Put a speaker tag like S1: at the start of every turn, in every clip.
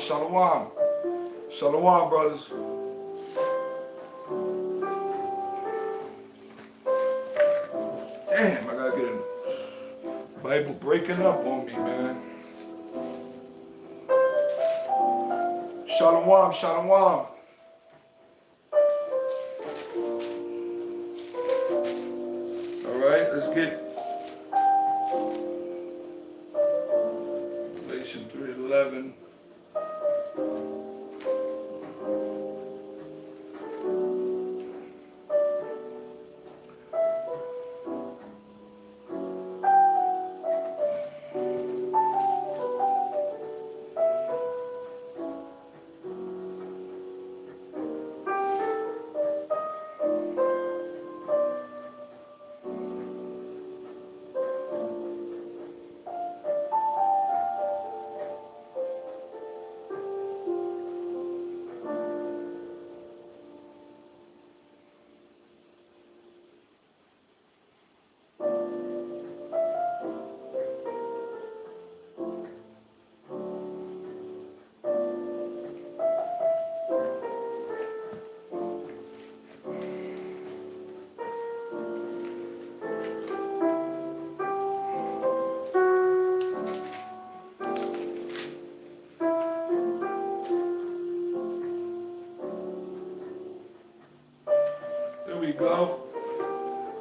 S1: Shalom. Shalom, brothers. Damn, I gotta get a Bible breaking up on me, man. Shalom, shalom. All right, let's get Revelation 3:11. There we go.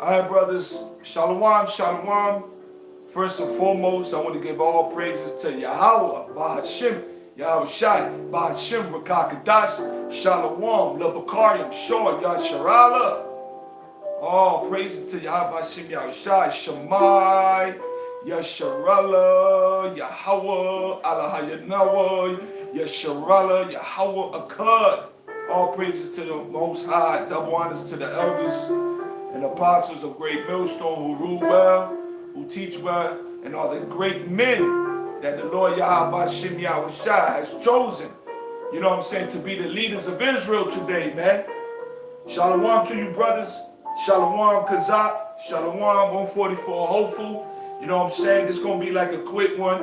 S1: All right, brothers. Shalom, shalom. First and foremost, I want to give all praises to Yahweh, Bahashim, Yahweh Shai, Bahashim, Rakakadash, Shalom, Labakarim, Shor, Yasharala. All praises to Yahweh, Bahashim, Yahweh Shai, Shemai, Yasharala, Yahweh, Allah Yasharala, Yahweh Akkad. All praises to the Most High, double honors to the elders and apostles of Great Millstone who rule well, who teach well, and are the great men that the Lord Yahweh Shem Yahweh Shai has chosen, you know what I'm saying, to be the leaders of Israel today, man. Shalom to you, brothers. Shalom, Kazak. Shalom, 144 Hopeful. You know what I'm saying? This going to be like a quick one,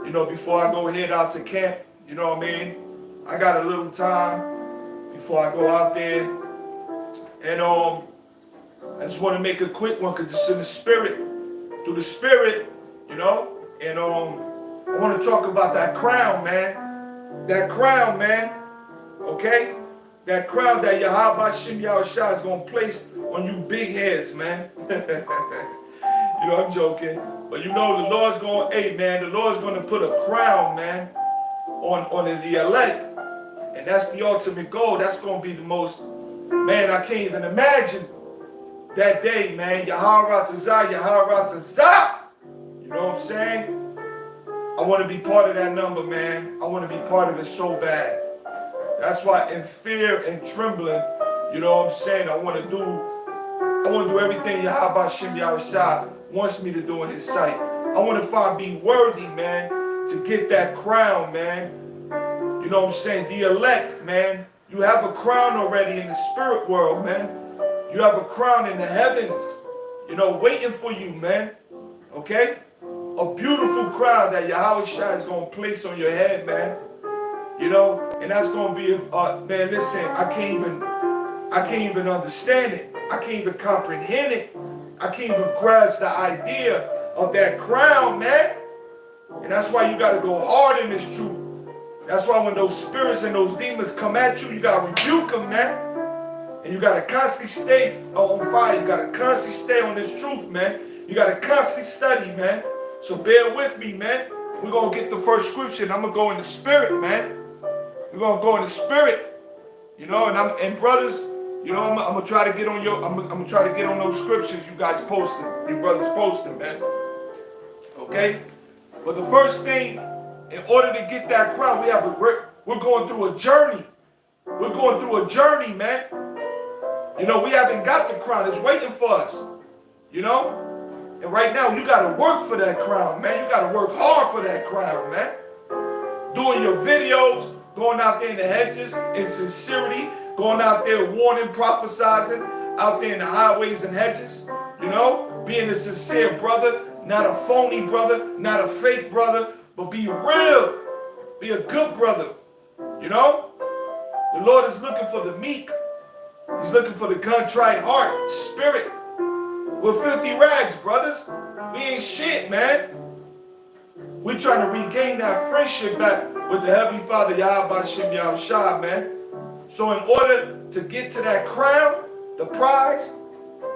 S1: you know, before I go head out to camp. You know what I mean? I got a little time before I go out there. And I just want to make a quick one because it's in the spirit. Through the spirit, you know. And I want to talk about that crown, man. That crown, man. Okay? That crown that Yahweh Shem Yahweh Shai is going to place on you big heads, man. You know, I'm joking. But you know, the Lord's going, hey, man, the Lord's going to put a crown, man, on the elect. And that's the ultimate goal. That's going to be the most, man, I can't even imagine that day, man. Yaharatazah, Yaharatazah. You know what I'm saying? I want to be part of that number, man. I want to be part of it so bad. That's why in fear and trembling, you know what I'm saying, I want to do everything Yahweh Shem Yahweh Shai wants me to do in his sight. I want to be worthy, man, to get that crown, man. You know what I'm saying? The elect, man. You have a crown already in the spirit world, man. You have a crown in the heavens, you know, waiting for you, man. Okay? A beautiful crown that Yahweh Shai is going to place on your head, man. You know, and that's going to be, man, listen, I can't even understand it. I can't even comprehend it. I can't even grasp the idea of that crown, man. And that's why you got to go hard in this truth. That's why when those spirits and those demons come at you, you got to rebuke them, man. And you got to constantly stay on fire. You got to constantly stay on this truth, man. You got to constantly study, man. So bear with me, man. We're going to get the first scripture, and I'm going to go in the spirit, man. We're going to go in the spirit. You know, and brothers, you know, I'm going to try to get on I'm going to try to get on those scriptures you guys posting. You brothers posting, man. Okay? But the first thing, in order to get that crown, we're going through a journey. We're going through a journey, man. You know, we haven't got the crown. It's waiting for us. You know? And right now, you got to work for that crown, man. You got to work hard for that crown, man. Doing your videos, going out there in the hedges in sincerity, going out there warning, prophesizing, out there in the highways and hedges. You know? Being a sincere brother, not a phony brother, not a fake brother, but be real. Be a good brother. You know? The Lord is looking for the meek. He's looking for the contrite heart, spirit. We're filthy rags, brothers. We ain't shit, man. We're trying to regain that friendship back with the Heavenly Father, Yahweh Hashem Yahushua, man. So in order to get to that crown, the prize,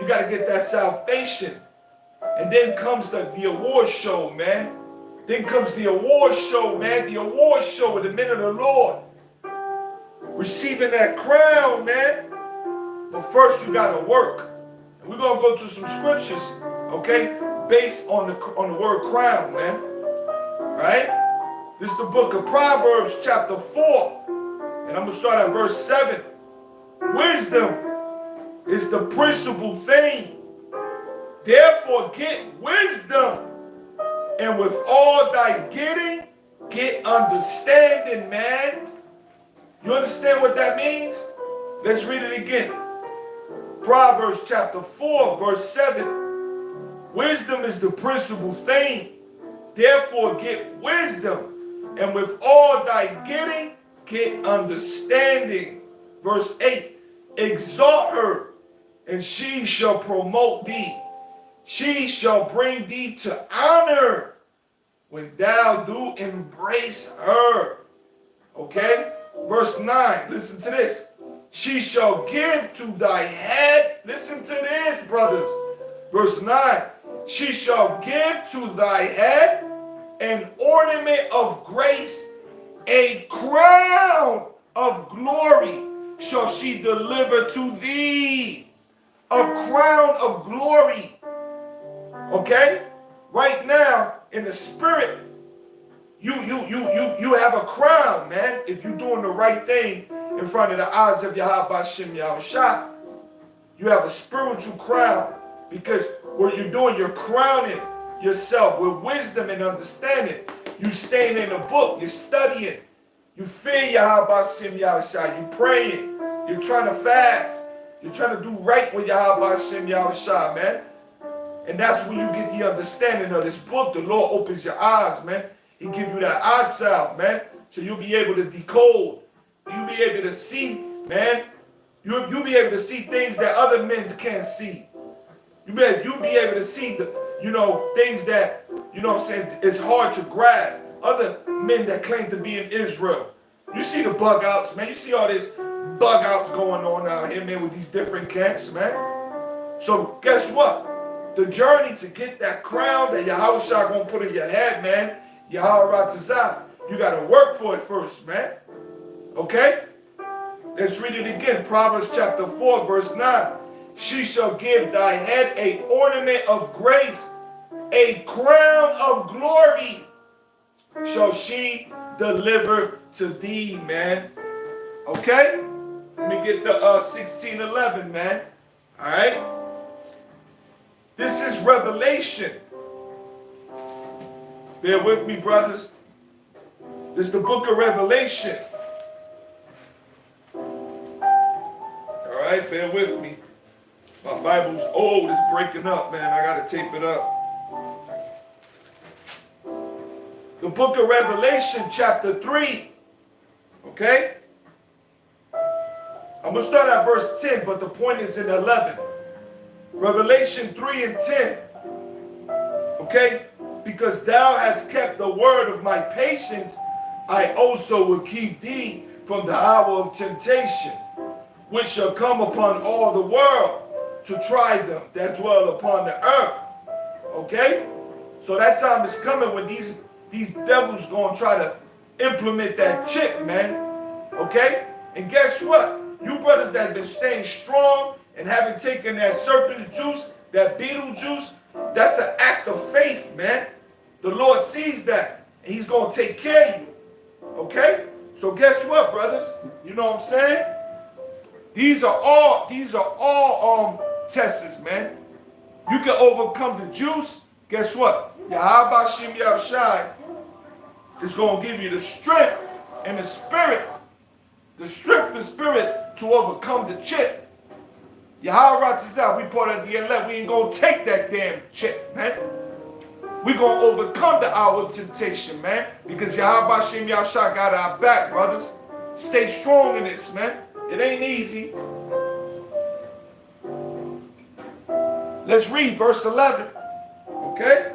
S1: you got to get that salvation. And then comes the award show, man. Then comes the award show, man. The award show with the men of the Lord. Receiving that crown, man. But first you got to work. And we're going to go to some scriptures, okay, based on the word crown, man. All right? This is the book of Proverbs, chapter 4. And I'm going to start at verse 7. Wisdom is the principal thing. Therefore get wisdom. And with all thy getting, get understanding, man. You understand what that means? Let's read it again. Proverbs chapter 4, verse 7. Wisdom is the principal thing. Therefore get wisdom. And with all thy getting, get understanding. Verse 8. Exalt her, and she shall promote thee. She shall bring thee to honor when thou do embrace her. Okay? Verse 9. Listen to this. She shall give to thy head. Listen to this, brothers. Verse 9. She shall give to thy head an ornament of grace, a crown of glory shall she deliver to thee. A crown of glory. Okay? Right now, in the spirit, you have a crown, man, if you're doing the right thing in front of the eyes of Yahweh Hashem Yahushua. You have a spiritual crown because what you're doing, you're crowning yourself with wisdom and understanding. You staying in the book, you're studying. You fear Yahweh Hashem Yahushua. You're praying. You're trying to fast. You're trying to do right with Yahweh Hashem Yahushua, man. And that's when you get the understanding of this book. The Lord opens your eyes, man. He gives you that eyesight, man. So you'll be able to decode. You'll be able to see, man. You'll be able to see things that other men can't see. You'll be able to see the, things that, what I'm saying, it's hard to grasp. Other men that claim to be in Israel. You see the bug outs, man. You see all this bug outs going on out here, man, with these different camps, man. So guess what? The journey to get that crown that Yahushua gonna put in your head, man, Yahweh, you gotta work for it first, man. Okay? Let's read it again. Proverbs chapter 4, verse 9. She shall give thy head an ornament of grace, a crown of glory shall she deliver to thee, man. Okay? Let me get the 16:11, man. All right? This is Revelation. Bear with me, brothers. This is the book of Revelation. All right, bear with me. My Bible's old. It's breaking up, man. I got to tape it up. The book of Revelation, chapter 3. Okay? I'm going to start at verse 10, but the point is in 11. Revelation 3 and 10. Okay? Because thou hast kept the word of my patience, I also will keep thee from the hour of temptation, which shall come upon all the world to try them that dwell upon the earth. Okay? So that time is coming when these devils going to try to implement that chip, man. Okay? And guess what? You brothers that have been staying strong and haven't taken that serpent juice, that beetle juice, that's an act of faith, man. The Lord sees that, and he's going to take care of you. Okay? So guess what, brothers? You know what I'm saying? These are all tests, man. You can overcome the juice. Guess what? Yahweh Hashem Yahushua is going to give you the strength and the spirit. The strength and spirit to overcome the chip. Yahweh Ratzah, we part of the elect. We ain't going to take that damn chip, man. We're going to overcome the hour of temptation, man. Because Yahweh Shem Yahshua got our back, brothers. Stay strong in this, man. It ain't easy. Let's read verse 11. Okay?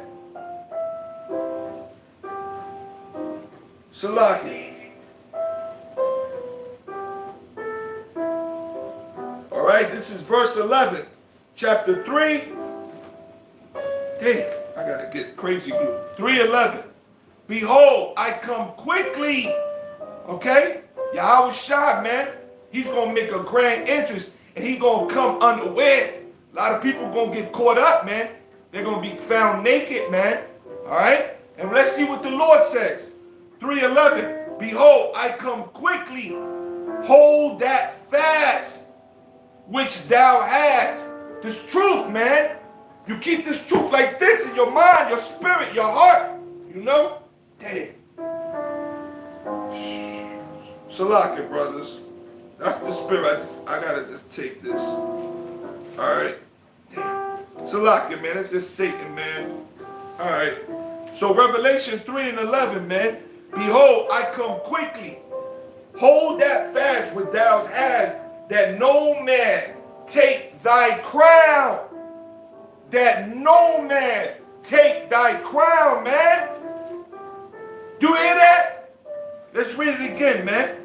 S1: Salaki. All right, this is verse 11. Chapter 3. Damn, I got to get crazy glue. 3:11. Behold, I come quickly. Okay? Yahweh Shai, man. He's going to make a grand entrance, and he's going to come unaware. A lot of people going to get caught up, man. They're going to be found naked, man. All right? And let's see what the Lord says. 3:11. Behold, I come quickly. Hold that fast which thou hast. This truth, man. You keep this truth like this in your mind, your spirit, your heart. You know? Damn. Salaki, brothers. That's the spirit. I gotta just take this. Alright. Damn. Salaki, man. It's just Satan, man. Alright. So Revelation 3:11, man. Behold, I come quickly. Hold that fast which thou hast, that no man take thy crown. That no man take thy crown, man. You hear that? Let's read it again, man.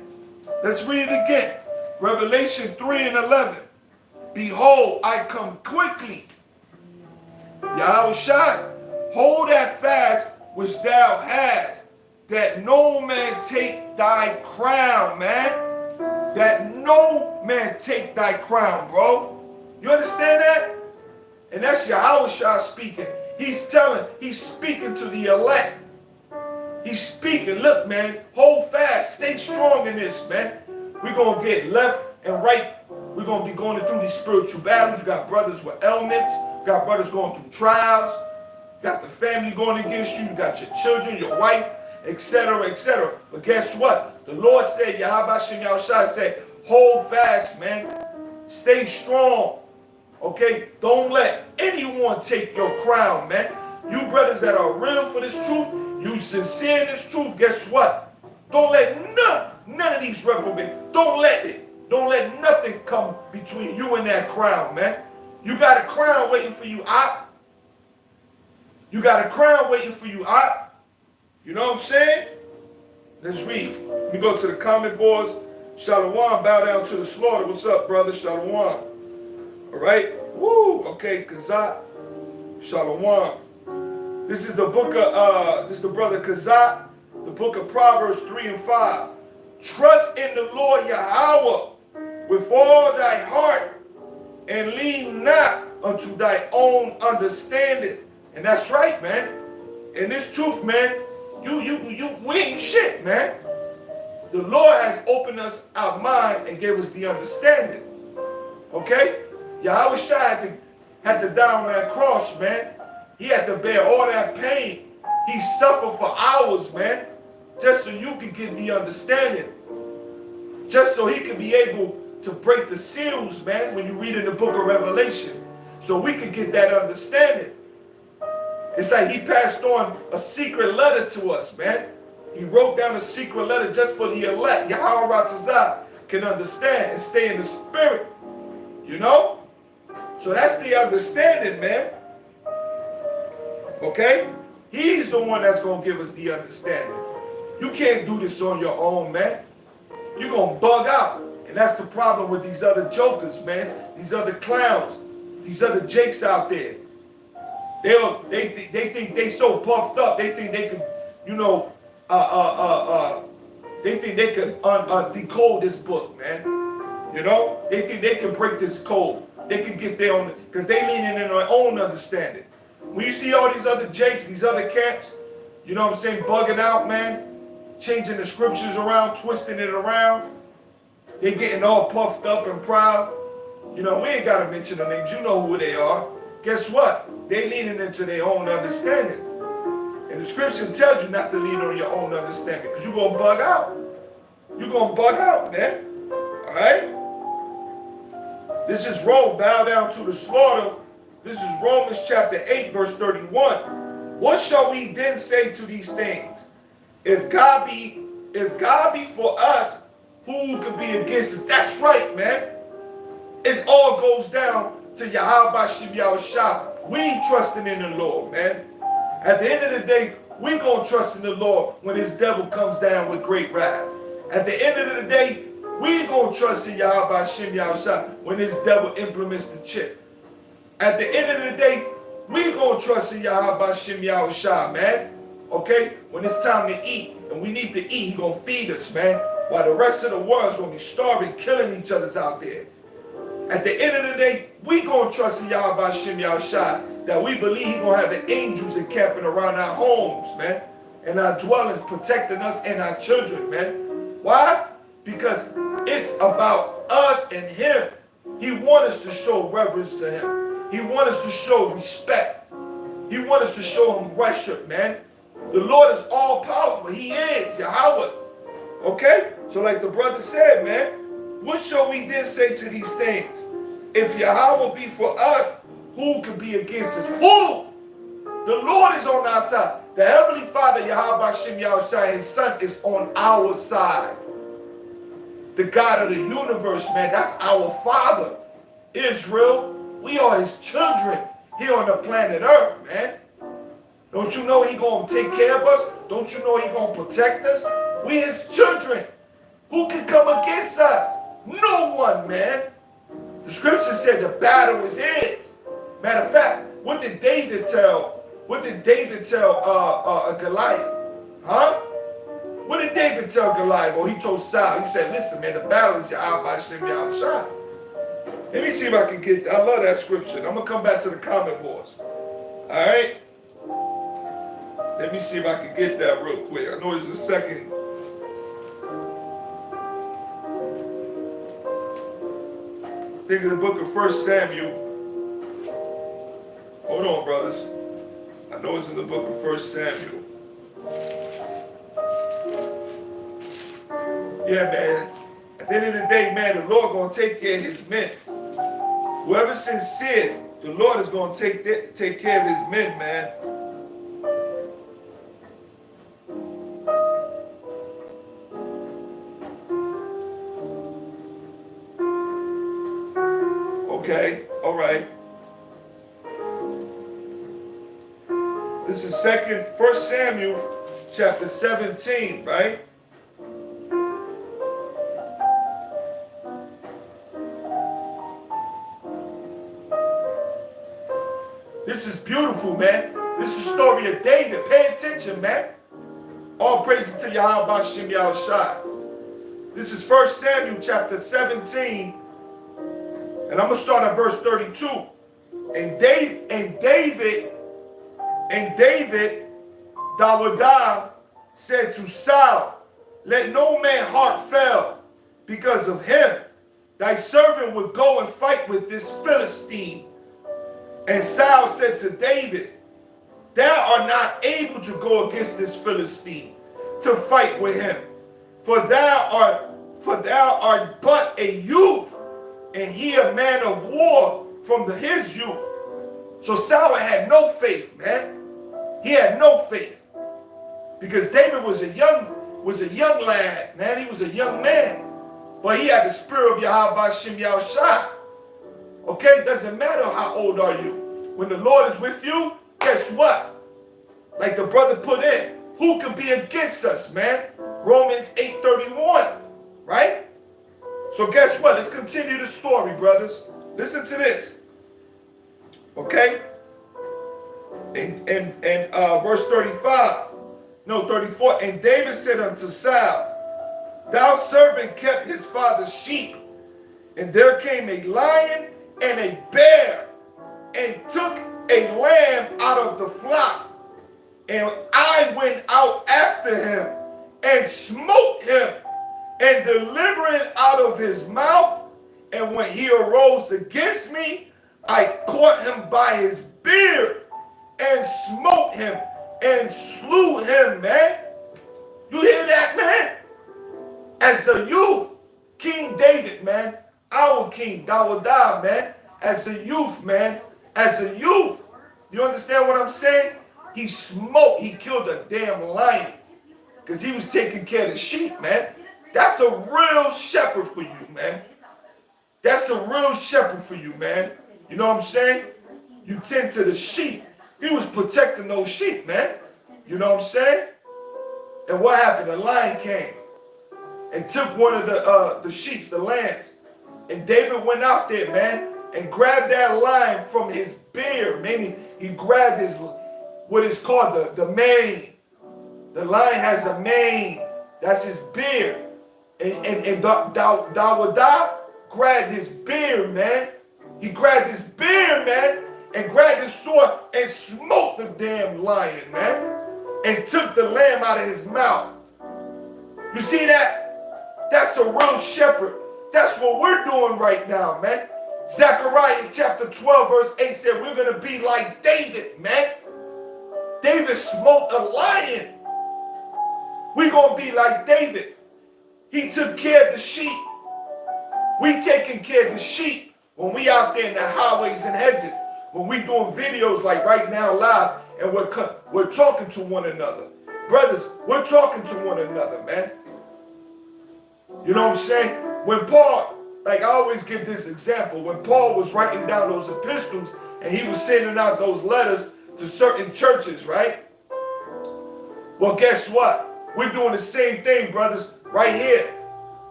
S1: Let's read it again. Revelation 3:11. Behold, I come quickly. Yahweh Shai, hold that fast which thou hast, that no man take thy crown, man. That no man take thy crown, bro. You understand that? And that's Yahweh Shai speaking. He's speaking to the elect. He's speaking. Look, man, hold fast. Stay strong in this, man. We're going to get left and right. We're going to be going through these spiritual battles. You got brothers with ailments. You got brothers going through trials. You got the family going against you. You got your children, your wife, etc., etc. But guess what? The Lord said, Yahweh Shem Yahshua said, hold fast, man. Stay strong. Okay? Don't let anyone take your crown, man. You brothers that are real for this truth, you sincere in this truth, guess what? Don't let none of these reprobates, don't let nothing come between you and that crown, man. You got a crown waiting for you, Op. You got a crown waiting for you, Op. You know what I'm saying? Let's read. Let me go to the comment boards. Shalom, bow down to the slaughter. What's up, brother? Shalom. All right? Woo! Okay, Kazat. Shalom. This is the book of, this is the brother Kazat, the book of Proverbs 3:5. Trust in the Lord Yahweh with all thy heart, and lean not unto thy own understanding. And that's right, man. And this truth, man, we ain't shit, man. The Lord has opened us our mind and gave us the understanding. Okay? Yahweh Shai had to die on that cross, man. He had to bear all that pain. He suffered for hours, man, just so you could get the understanding. Just so he could be able to break the seals, man, when you read in the book of Revelation. So we could get that understanding. It's like he passed on a secret letter to us, man. He wrote down a secret letter just for the elect. Yahweh Ratazah can understand and stay in the spirit. You know? So that's the understanding, man. Okay? He's the one that's going to give us the understanding. You can't do this on your own, man. You're going to bug out. And that's the problem with these other jokers, man. These other clowns. These other jakes out there. They think they so puffed up. They think they can, you know, they think they can decode this book, man. You know? They think they can break this code. They can get their own, because they leaning in their own understanding. When you see all these other jakes, these other camps, you know what I'm saying, bugging out, man, changing the scriptures around, twisting it around, they getting all puffed up and proud. You know, we ain't got to mention their names. You know who they are. Guess what? They leaning into their own understanding. And the scripture tells you not to lean on your own understanding, because you're going to bug out. You're going to bug out, man. All right? This is Rome, bow down to the slaughter. This is Romans chapter 8, verse 31. What shall we then say to these things? If God be for us, who could be against us? That's right, man. It all goes down to Yahweh Shem Yahushua. We trusting in the Lord, man. At the end of the day, we gonna trust in the Lord when this devil comes down with great wrath. At the end of the day, we gonna trust in Yahweh Shem Yahushua when this devil implements the chip. At the end of the day, we gonna trust in Yahweh Shem Yahushua, man. Okay? When it's time to eat, and we need to eat, he gonna feed us, man. While the rest of the world's gonna be starving, killing each other's out there. At the end of the day, we gonna trust in Yahweh Shem Yahushua that we believe he gonna have the angels encamping around our homes, man, and our dwellings, protecting us and our children, man. Why? Because it's about us and him. He wants us to show reverence to him. He wants us to show respect. He wants us to show him worship, man. The Lord is all powerful. He is Yahweh. Okay? So like the brother said, man, what shall we then say to these things? If Yahweh be for us, who could be against us? Who? The Lord is on our side. The Heavenly Father, Yahweh Shem Yahushua, his Son, is on our side. The God of the universe, man, that's our Father. Israel, we are his children here on the planet Earth, man. Don't you know he gonna take care of us? Don't you know he gonna protect us? We his children. Who can come against us? No one, man. The scripture said the battle is his. Matter of fact, what did David tell? What did David tell Goliath? Huh? What did David tell Goliath? Well, he told Saul. He said, listen, man, the battle is Yahweh Shem Yahushua. Let me see if I can get that. I love that scripture. I'm going to come back to the comment boards. All right? Let me see if I can get that real quick. I know it's the second. Think of the book of 1 Samuel. Hold on, brothers. I know it's in the book of 1 Samuel. Yeah, man. At the end of the day, man, the Lord going to take care of his men. Whoever's sincere, the Lord is going to take care of his men, man. Okay, all right. This is 1 Samuel chapter 17, right? This is beautiful, man. This is the story of David. Pay attention, man. All praises to Yahweh Shem Yahushua. This is 1 Samuel chapter 17. And I'm going to start at verse 32. And David, Dawadah said to Saul, let no man heart fail because of him. Thy servant would go and fight with this Philistine. And Saul said to David, thou art not able to go against this Philistine to fight with him. For thou art but a youth, and he a man of war from his youth. So Saul had no faith, man. He had no faith. Because David was a young lad, man. He was a young man. But he had the spirit of Yahweh Shem Yahushua. Okay? It doesn't matter how old are you. When the Lord is with you, guess what? Like the brother put in, who can be against us, man? Romans 8:31, right? So guess what? Let's continue the story, brothers. Listen to this. Okay? In verse 35, no, 34, and David said unto Saul, thou servant kept his father's sheep, and there came a lion and a bear, and took a lamb out of the flock, and I went out after him, and smote him, and delivered it out of his mouth, and when he arose against me, I caught him by his beard, and smote him, and slew him, man. You hear that, man? As a youth, King David, man, our king, Dawadah, man, as a youth, man, as a youth. You understand what I'm saying? he killed a damn lion because he was taking care of the sheep, man. That's a real shepherd for you, man. That's a real shepherd for you, man. You know what I'm saying? You tend to the sheep. He was protecting those sheep, man. You know what I'm saying? And what happened? The lion came and took one of the sheep, the lambs. And David went out there, man, and grabbed that lion from his beard. Meaning he grabbed his, what is called the mane. The lion has a mane. That's his beard. And Dawodah grabbed his beard, man. He grabbed his beard, man, and grabbed his sword and smote the damn lion, man, and took the lamb out of his mouth. You see that? That's a real shepherd. That's what we're doing right now, man. Zechariah chapter 12 verse 8 said we're going to be like David, man. David smote a lion. We're going to be like David. He took care of the sheep. We taking care of the sheep when we out there in the highways and hedges. When we doing videos like right now live and we're talking to one another. Brothers, we're talking to one another, man. You know what I'm saying? When Paul, like I always give this example, when Paul was writing down those epistles and he was sending out those letters to certain churches, right? Well, guess what? We're doing the same thing, brothers, right here.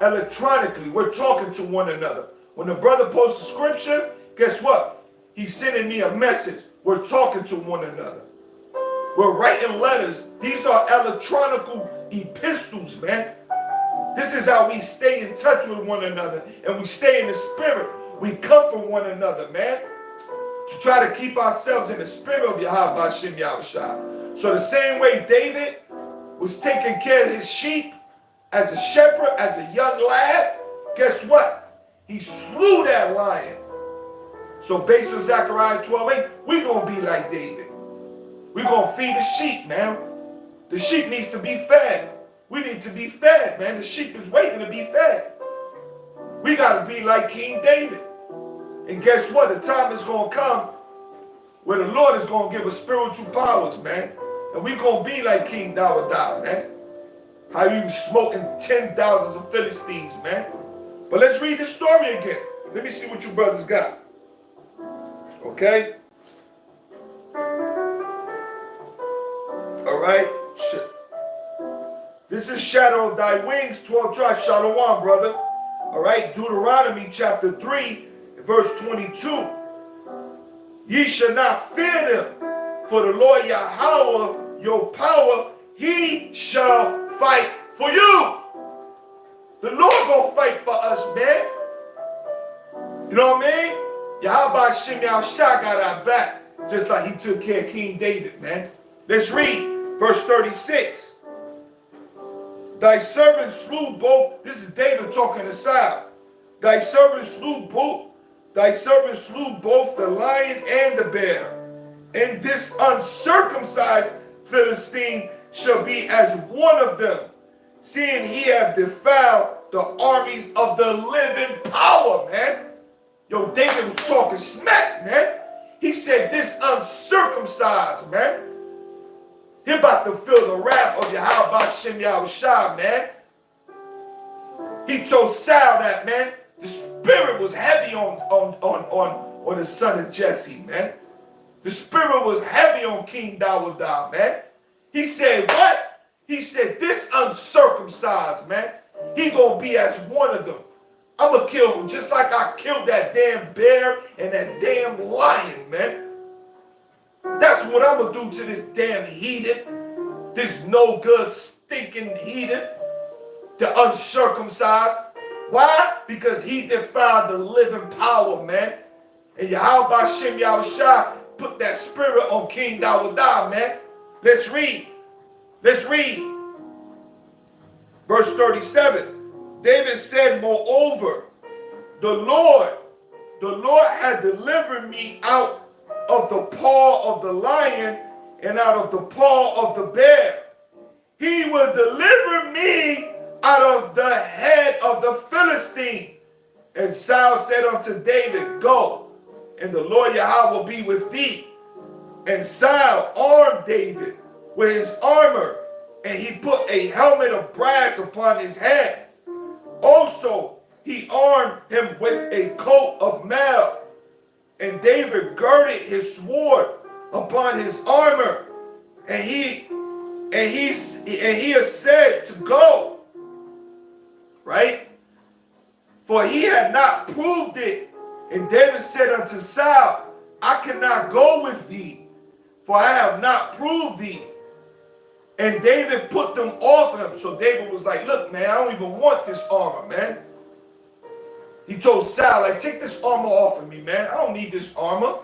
S1: Electronically, we're talking to one another. When the brother posts a scripture, guess what? He's sending me a message. We're talking to one another. We're writing letters. These are electronic epistles, man. This is how we stay in touch with one another and we stay in the spirit. We comfort one another, man, to try to keep ourselves in the spirit of Yahweh Shem Yahushua. So the same way David was taking care of his sheep as a shepherd, as a young lad, guess what? He slew that lion. So based on Zechariah 12:8, we're going to be like David. We're going to feed the sheep, man. The sheep needs to be fed. We need to be fed, man. The sheep is waiting to be fed. We got to be like King David. And guess what? The time is going to come where the Lord is going to give us spiritual powers, man. And we're going to be like King Dawodah, man. How he was smoking 10,000 of Philistines, man. But let's read the story again. Let me see what you brothers got. Okay? All right? This is Shadow of Thy Wings, 12 tribes. Shalom, brother. All right? Deuteronomy chapter 3, verse 22. Ye shall not fear them, for the Lord Yahweh, your power, he shall fight for you. The Lord gonna fight for us, man. You know what I mean? Yahweh Shem Yahushua got our back, just like he took care of King David, man. Let's read verse 36. Thy servant slew both. This is David talking aside. Thy servant slew both the lion and the bear. And this uncircumcised Philistine shall be as one of them, seeing he have defiled the armies of the living power, man. Yo, David was talking smack, man. He said this uncircumcised, man. He about to feel the wrath of Yahweh Shem Yahushua, man. He told Saul that, man. The spirit was heavy on the son of Jesse, man. The spirit was heavy on King Dawodah, man. He said what? He said this uncircumcised, man. He gonna be as one of them. I'm gonna kill him just like I killed that damn bear and that damn lion, man. That's what I'm gonna do to this damn heathen, this no good stinking heathen, the uncircumcised. Why? Because he defiled the living power, man. And Yahweh Shem Yahushua put that spirit on King Dawodah, man. Let's read. Let's read. Verse 37. David said, moreover, the Lord had delivered me out of the paw of the lion and out of the paw of the bear. He will deliver me out of the head of the Philistine. And Saul said unto David, go, and the Lord Yahweh will be with thee. And Saul armed David with his armor, and he put a helmet of brass upon his head. Also, he armed him with a coat of mail, and David girded his sword upon his armor, and he is said to go, right? For he had not proved it. And David said unto Saul, I cannot go with thee, for I have not proved thee. And David put them off him. So David was like, look, man, I don't even want this armor, man. He told Saul, like, take this armor off of me, man. I don't need this armor.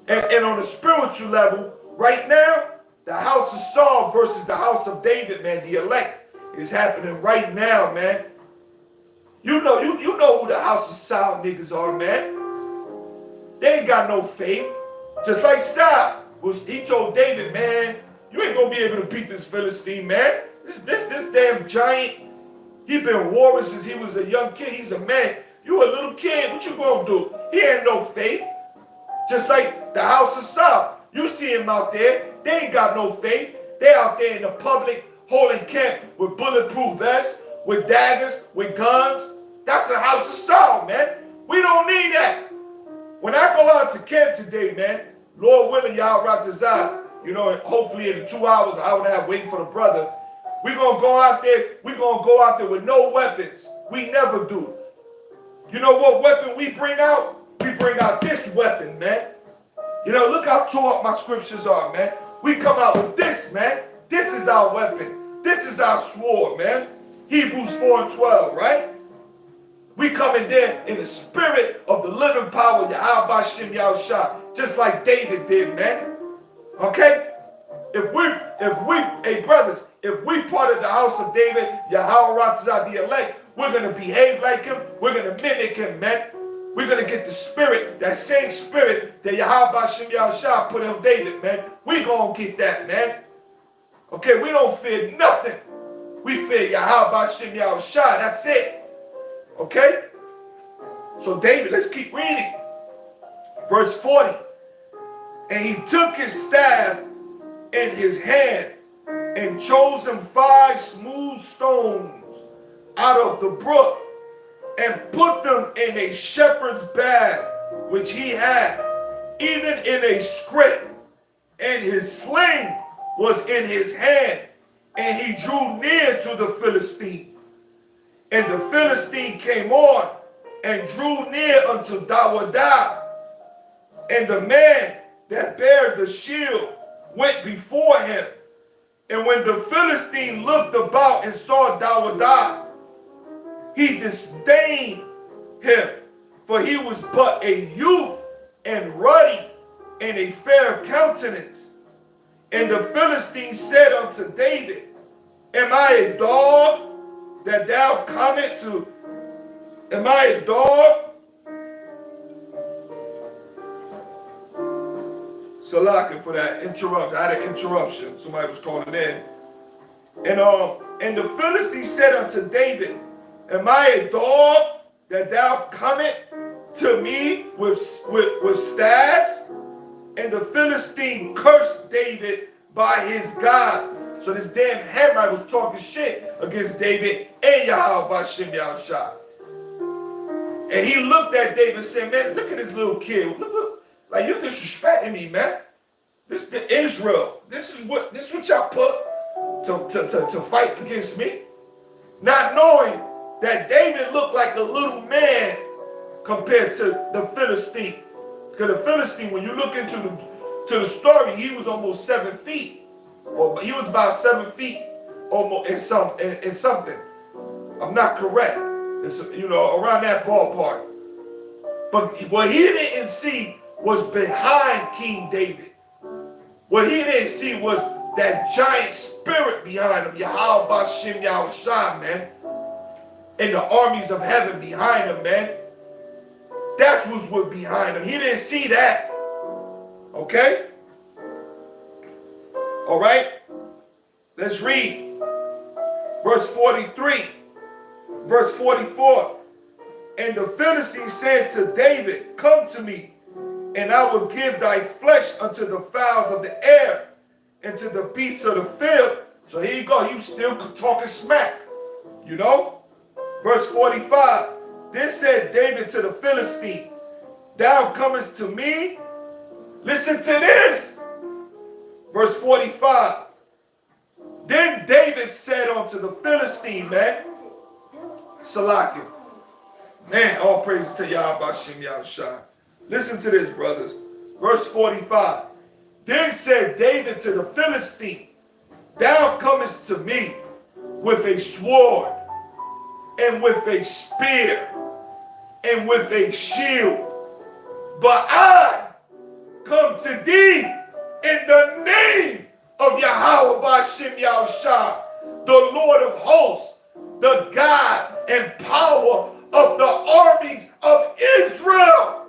S1: And on a spiritual level, right now, the house of Saul versus the house of David, man, the elect is happening right now, man. You know who the house of Saul niggas are, man. They ain't got no faith. Just like Saul, he told David, man, you ain't gonna be able to beat this Philistine, man. This damn giant, he been warring since he was a young kid. He's a man. You a little kid, what you gonna do? He ain't no faith. Just like the house of Saul. You see him out there, they ain't got no faith. They out there in the public holding camp with bulletproof vests, with daggers, with guns. That's the house of Saul, man. We don't need that. When I go out to camp today, man, Lord willing, y'all Ratazah, you know, hopefully in the 2 hours, hour and a half waiting for the brother, we're going to go out there with no weapons. We never do. You know what weapon we bring out? We bring out this weapon, man. You know, look how tore up my scriptures are, man. We come out with this, man. This is our weapon. This is our sword, man. Hebrews 4:12, right? We come in there in the spirit of the living power of Yahweh Shem Yahushua, just like David did, man. Okay? If we, hey brothers, if we part of the house of David, Yahweh Ratazah, the elect, we're going to behave like him. We're going to mimic him, man. We're going to get the spirit, that same spirit that Yahweh Shem Yahushua put on David, man. We going to get that, man. Okay, we don't fear nothing. We fear Yahweh Shem Yahushua. That's it. Okay? So David, let's keep reading. Verse 40. And he took his staff in his hand and chose him 5 smooth stones out of the brook and put them in a shepherd's bag which he had, even in a scrip, and his sling was in his hand, and he drew near to the Philistine. And the Philistine came on and drew near unto Dawadah. And the man that bare the shield went before him. And when the Philistine looked about and saw Dawadah, he disdained him, for he was but a youth and ruddy and a fair countenance. And the Philistine said unto David, Am I a dog that thou comest to? Am I a dog? Salaka for that interruption. I had an interruption. Somebody was calling in. And the Philistine said unto David, Am I a dog that thou comest to me with staves? And the Philistine cursed David by his God. So this damn Hamite was talking shit against David and Yahweh Shem Yahushua. And he looked at David and said, man, look at this little kid. Look, like you disrespecting me, man. This is Israel. This is what y'all put to fight against me. Not knowing that David looked like a little man compared to the Philistine. Because the Philistine, when you look into the story, he was almost 7 feet. Or he was about 7 feet almost in something. I'm not correct. It's, you know, around that ballpark. But what he didn't see was behind King David. What he didn't see was that giant spirit behind him, Yahweh Shem Yahushua, man. And the armies of heaven behind him, man. That's what's behind him. He didn't see that. Okay? All right? Let's read. Verse 43. Verse 44. And the Philistine said to David, Come to me, And I will give thy flesh unto the fowls of the air, and to the beasts of the field. So here you go, you still talking smack, you know? Verse 45, then said David to the Philistine, thou comest to me? Listen to this. Verse 45, then David said unto the Philistine, man, Salakia, man, all praise to Yahweh Shem Yahushua. Listen to this, brothers. Verse 45, then said David to the Philistine, thou comest to me with a sword, and with a spear, and with a shield, but I come to thee in the name of Yahweh B'Shem Yahushua, the Lord of hosts, the God and power of the armies of Israel.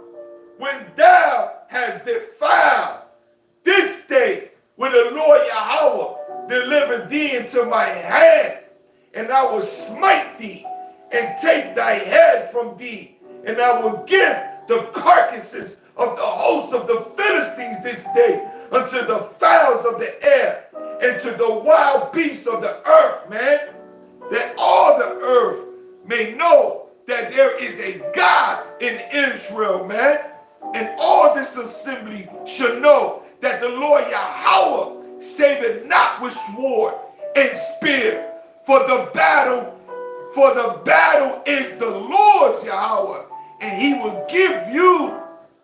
S1: When thou hast defiled this day, when the Lord Yahweh deliver thee into my hand, and I will smite thee and take thy head from thee, and I will give the carcasses of the hosts of the Philistines this day unto the fowls of the air and to the wild beasts of the earth, man, that all the earth may know that there is a God in Israel, man, and all this assembly should know that the Lord Yahweh saveth not with sword and spear, for the battle is the Lord's, Yahweh, and he will give you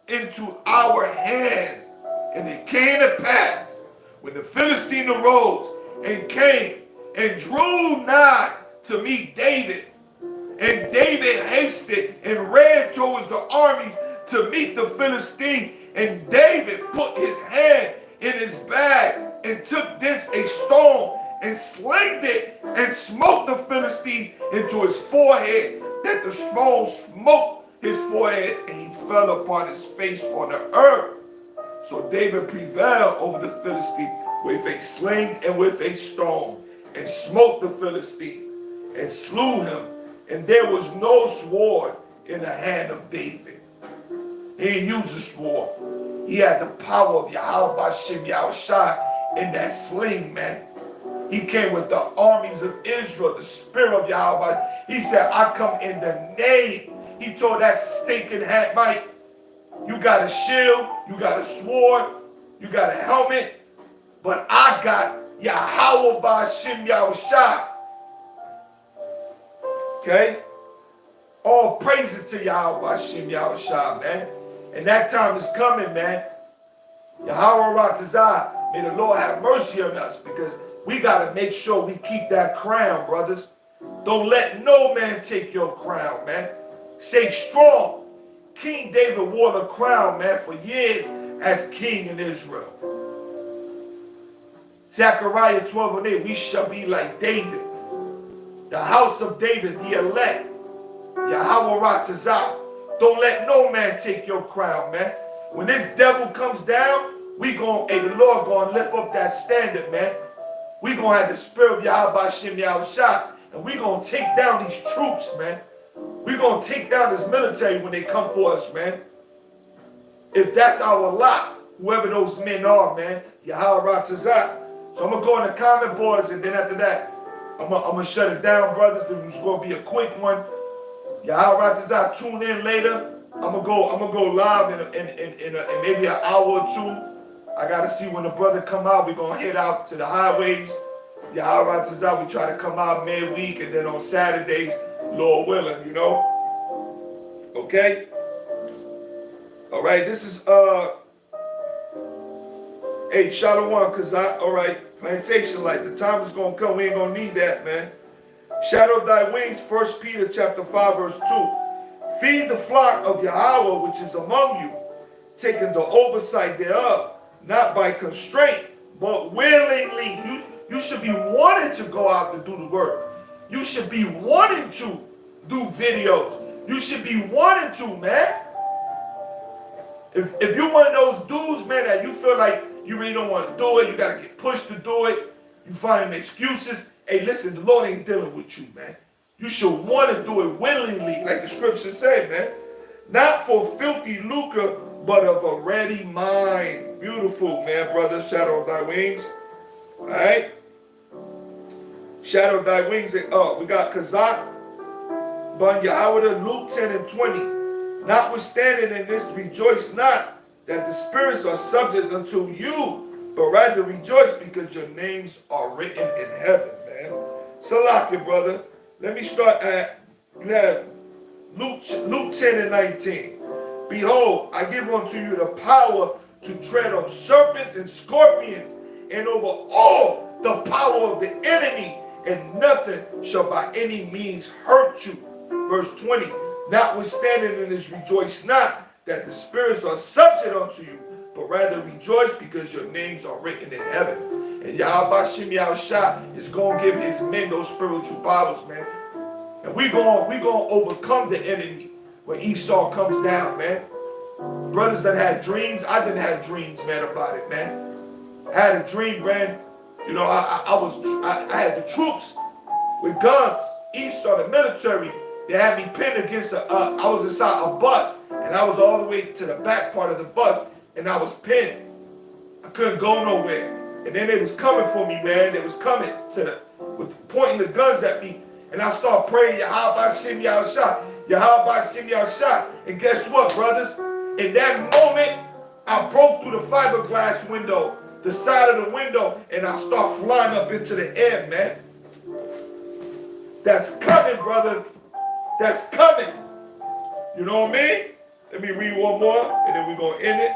S1: into our hands. And it came to pass, when the Philistine arose and came and drew nigh to meet David, and David hasted and ran towards the armies to meet the Philistine, and David put his hand in his bag and took thence a stone and slinged it and smote the Philistine into his forehead, that the stone smote his forehead, and he fell upon his face on the earth. So David prevailed over the Philistine with a sling and with a stone, and smote the Philistine and slew him, and there was no sword in the hand of David. He didn't use the sword. He had the power of Yahweh B'Shem Yahushua in that sling, man. He came with the armies of Israel, the spirit of Yahweh. He said, I come in the name. He told that stinking Hamite, you got a shield, you got a sword, you got a helmet, but I got Yahweh B'Shem Yahushua. Okay? All praises to Yahweh B'Shem Yahushua, man. And that time is coming, man. Yahweh Ratazah, may the Lord have mercy on us, because we got to make sure we keep that crown, brothers. Don't let no man take your crown, man. Stay strong. King David wore the crown, man, for years as king in Israel. Zechariah 12:8, we shall be like David, the house of David, the elect. Yahweh Ratazah. Don't let no man take your crown, man. When this devil comes down, the Lord gonna lift up that standard, man. We gonna have the spirit of Yahweh B'Shem Yahushua, and we gonna take down these troops, man. We gonna take down this military when they come for us, man. If that's our lot, whoever those men are, man, Yahweh Ratazah. So I'm gonna go in the comment boards, and then after that, I'm gonna shut it down, brothers. This is gonna be a quick one. Yahweh Ratazah, tune in later. I'm gonna go live in maybe an hour or two. I gotta see when the brother come out. We're gonna head out to the highways. Yahweh Ratazah, we try to come out midweek, and then on Saturdays, Lord willing, you know. Okay. All right. This is hey, Shalom, cause all right, plantation light. The time is gonna come. We ain't gonna need that, man. Shadow of thy wings, 1 Peter chapter 5, verse 2. Feed the flock of Yahweh which is among you, taking the oversight thereof, not by constraint, but willingly. You should be wanting to go out to do the work. You should be wanting to do videos. You should be wanting to, man. If you're one of those dudes, man, that you feel like you really don't want to do it, you got to get pushed to do it, you finding excuses, hey, listen, the Lord ain't dealing with you, man. You should want to do it willingly, like the scripture said, man. Not for filthy lucre but of a ready mind. Beautiful, man, brother. Shadow of thy wings. All right. Shadow of thy wings. We got Kazak, Ban Yahweh, Luke 10 and 20. Notwithstanding in this, rejoice not that the spirits are subject unto you, but rather rejoice because your names are written in heaven, man. Salakia, brother. Let me start at, you have Luke 10 and 19. Behold, I give unto you the power to tread on serpents and scorpions, and over all the power of the enemy, and nothing shall by any means hurt you. Verse 20. Notwithstanding in this, rejoice not that the spirits are subject unto you, but rather rejoice because your names are written in heaven. And Yahweh Shem Yahushua is going to give his men those spiritual powers, man. And we going to overcome the enemy when Esau comes down, man. Brothers that had dreams, I didn't have dreams, man, about it, man. I had a dream, man. You know, I had the troops with guns. Esau, the military, they had me pinned against I was inside a bus, and I was all the way to the back part of the bus, and I was pinned. I couldn't go nowhere. And then they was coming for me, man. They was coming with pointing the guns at me. And I start praying, Yahweh Shem Yahushua, Yahweh Shem Yahushua. And guess what, brothers? In that moment, I broke through the fiberglass window, the side of the window, and I start flying up into the air, man. That's coming, brother. That's coming. You know what I mean? Let me read one more, and then we're going to end it.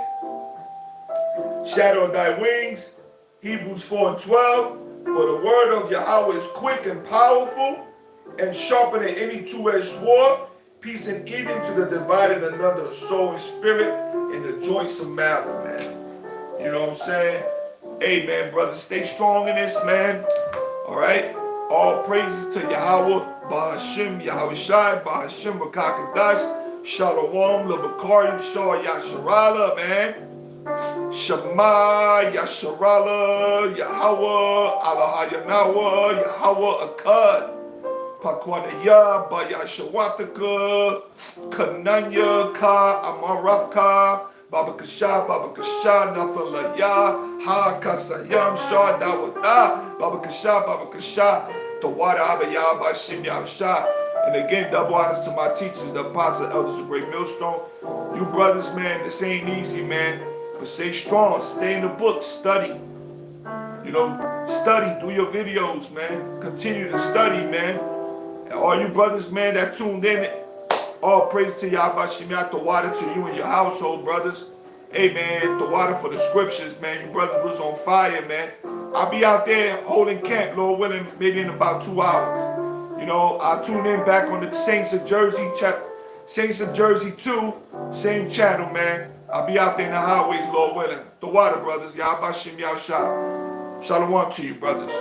S1: Shadow of thy wings, Hebrews 4 and 12. For the word of Yahweh is quick and powerful, and sharper than any two-edged sword, piercing even to the dividing another of soul and spirit, and the joints of marrow, man. You know what I'm saying? Hey, man, brother, stay strong in this, man. All right? All praises to Yahweh, Bahashim, Yahweh Shai, Bahashim, Rakakadash, Shalom, Labakarim, Shah, Yasharala, man. Shema, Yasharala, Yahweh, Allah Yanawa, Yahweh Akkad, Pakwanaya, Bayashawataka, Kananya, Ka, Amaravka, Baba Kasha, Nathalaya, Ha Kasayam, Shah, Dawada, Baba Kasha, the water Abayah by Shem Yahushua. And again, double honors to my teachers, the apostles, elders of Great Millstone. You brothers, man, this ain't easy, man. But stay strong, stay in the book, study. You know, study, do your videos, man. Continue to study, man. And all you brothers, man, that tuned in, all praise to Yahweh Shem Yahushua, the water to you and your household, brothers. Hey, man, the water for the scriptures, man. You brothers was on fire, man. I'll be out there holding camp, Lord willing, maybe in about 2 hours. You know, I'll tune in back on the Saints of Jersey, Saints of Jersey 2, same channel, man. I'll be out there in the highways, Lord willing. The water, brothers. Yahweh Shem Yahushua. Shalom to you, brothers.